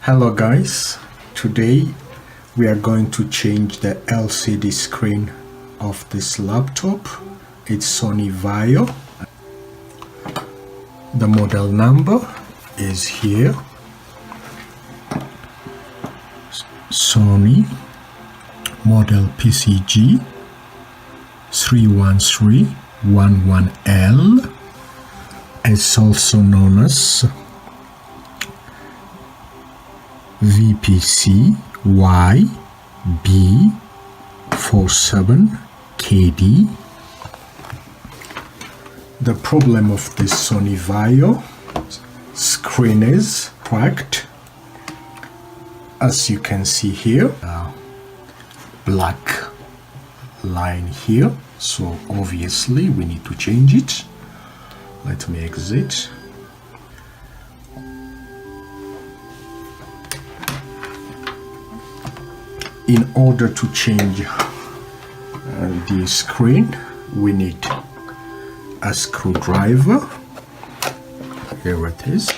Hello guys, today we are going to change the LCD screen of this laptop. It's Sony Vaio. The model number is here. Sony model PCG 31311L. It's also known as VPC YB47KD. The problem of this Sony Vaio screen is cracked, as you can see here, black line here, so obviously we need to change it. Let me exit. In order to change the screen, we need a screwdriver. Here it is.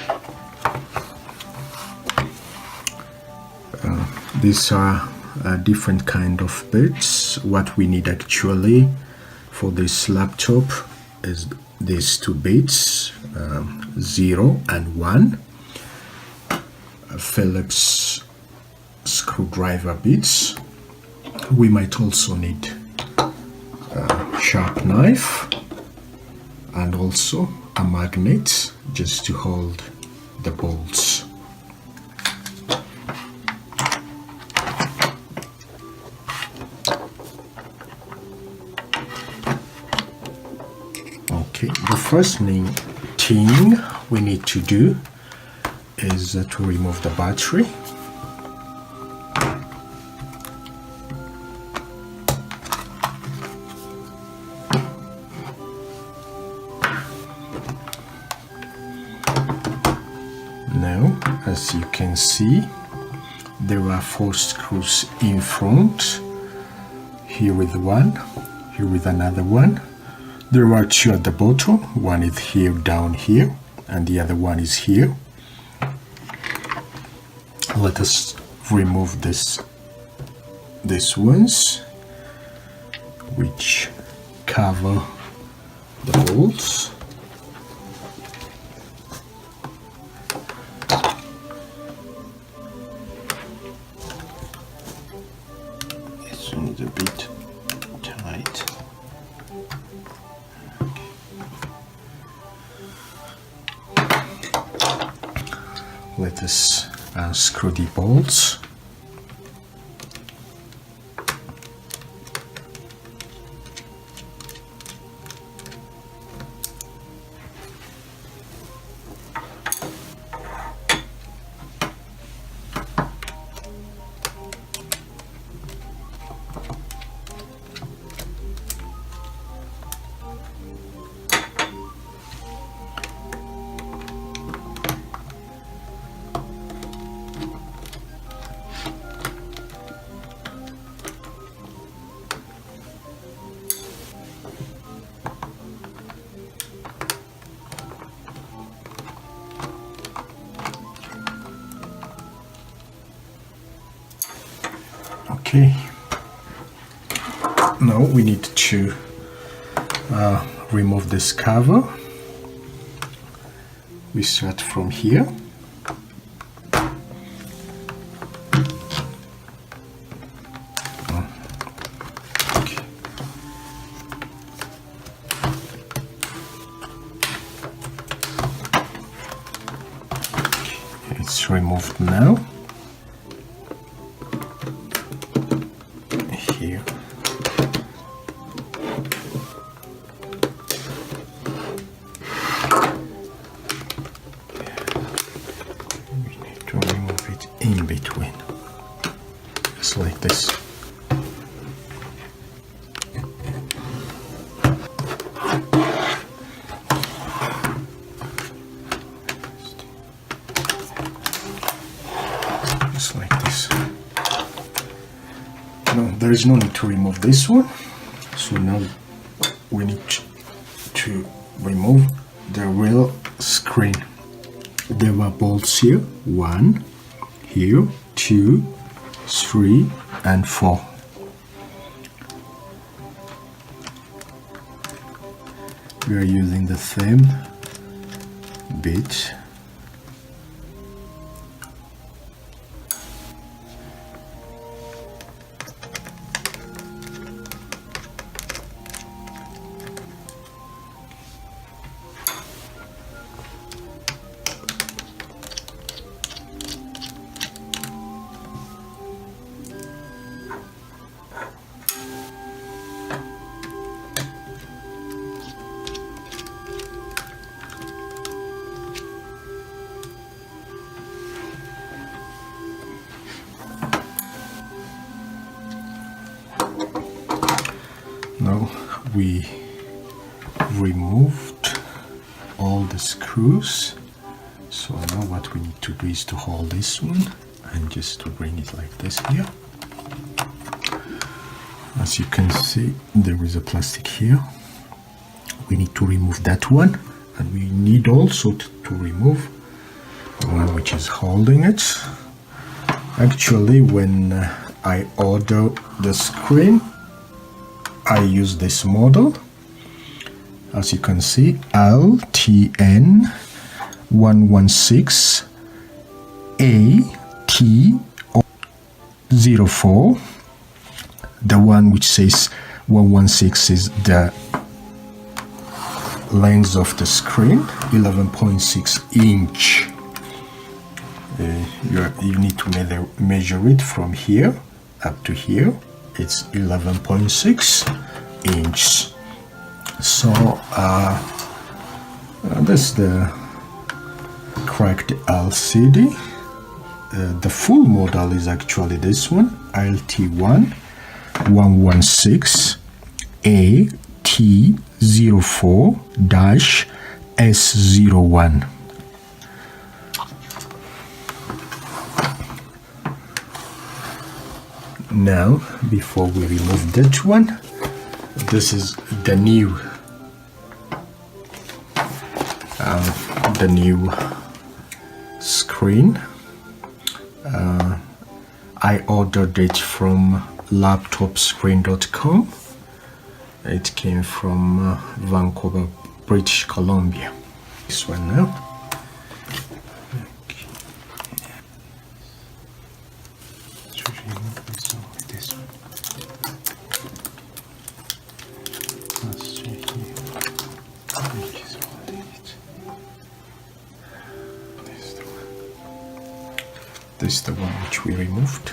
These are different kind of bits. What we need actually for this laptop is these two bits, 0 and 1. Phillips screwdriver bits. We might also need a sharp knife and also a magnet just to hold the bolts. Okay, the first thing we need to do is to remove the battery. Now, as you can see, there are 4 screws in front. Here with one, here with another one. There are 2 at the bottom. One is here, down here, and the other one is here. Let us remove these ones, which cover the bolts. This one is a bit tight. Let us unscrew the bolts. Okay, now we need to remove this cover. We start from here. Okay. It's removed now. Here. We need to remove it in between, just like this. Just like this. No, there is no need to remove this one. So now we need to remove the real screen. There were bolts here, 1, here, 2, 3, and 4. We are using the same bit. Now we removed all the screws, so now what we need to do is to hold this one and just to bring it like this here. As you can see, there is a plastic here. We need to remove that one, and we need also to remove the one which is holding it. Actually, when I order the screen, I use this model. As you can see, LTN 116 AT04. The one which says 116 is the length of the screen, 11.6 inch. You need to measure it from here up to here. It's 11.6 inches. So this is the correct LCD. The full model is actually this one, LT1 116 AT04-S01. Now, before we remove that one, this is the new screen. I ordered it from laptopscreen.com. It came from Vancouver, British Columbia. This one now. This is the one which we removed.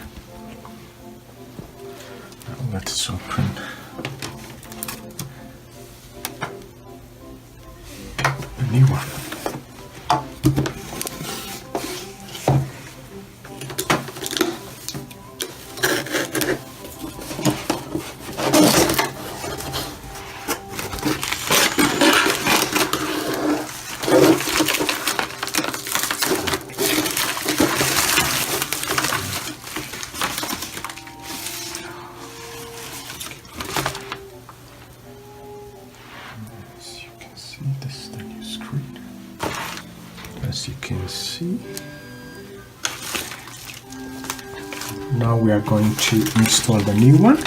Now let's open the new one. This is the new screen. As you can see, now we are going to install the new one.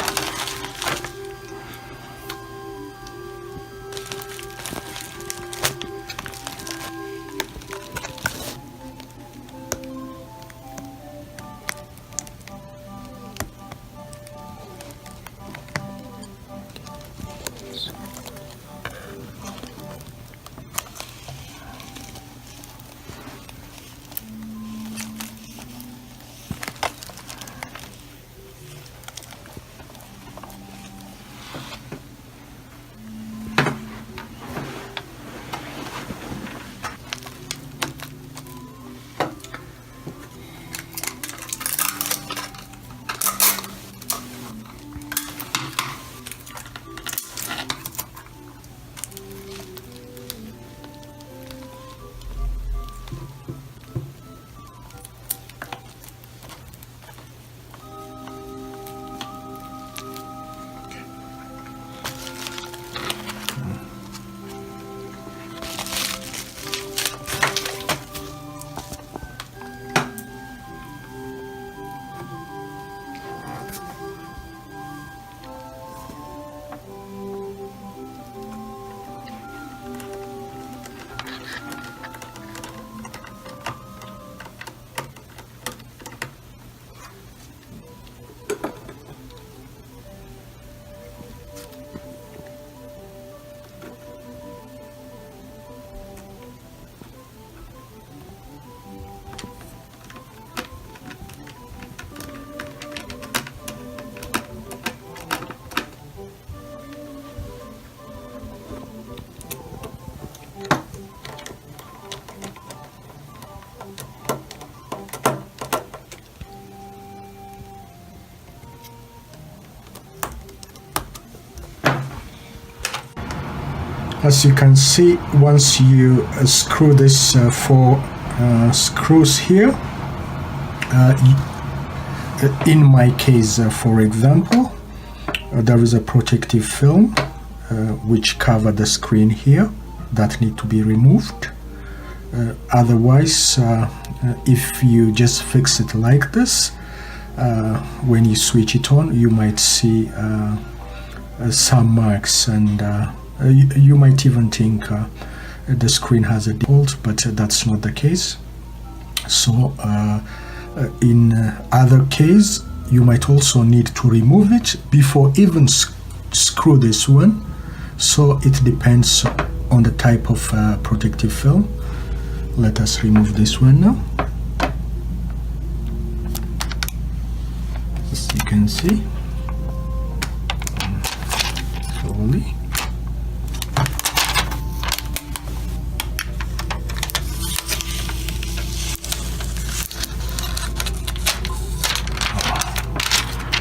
As you can see, once you screw this 4 screws here, in my case, for example, there is a protective film which cover the screen here that need to be removed. Otherwise, if you just fix it like this, when you switch it on, you might see some marks, and you might even think the screen has a default, but that's not the case. So in other case, you might also need to remove it before even screw this one. So it depends on the type of protective film. Let us remove this one now. As you can see, slowly.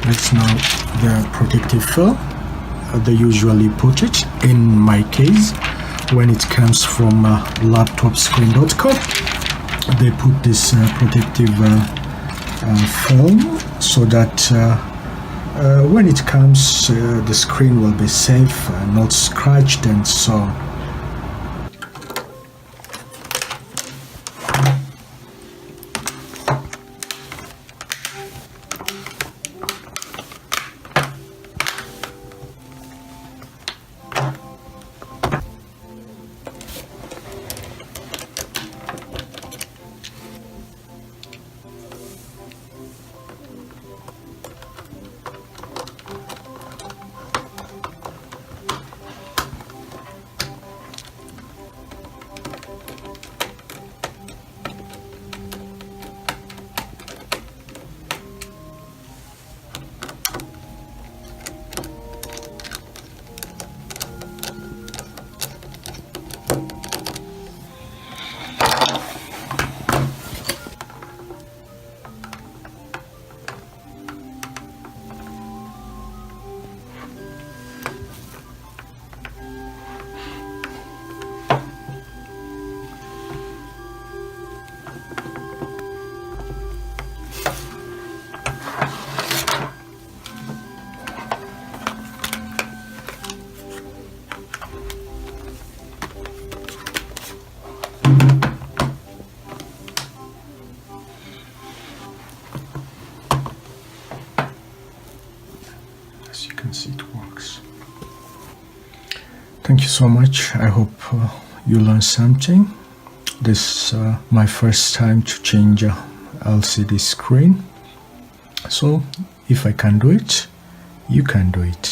That's now the protective film. They usually put it, in my case, when it comes from laptopscreen.com, they put this protective film so that when it comes, the screen will be safe, not scratched, and so on. As you can see, it works. Thank you so much. I hope you learned something. This is my first time to change a LCD screen. So if I can do it, you can do it.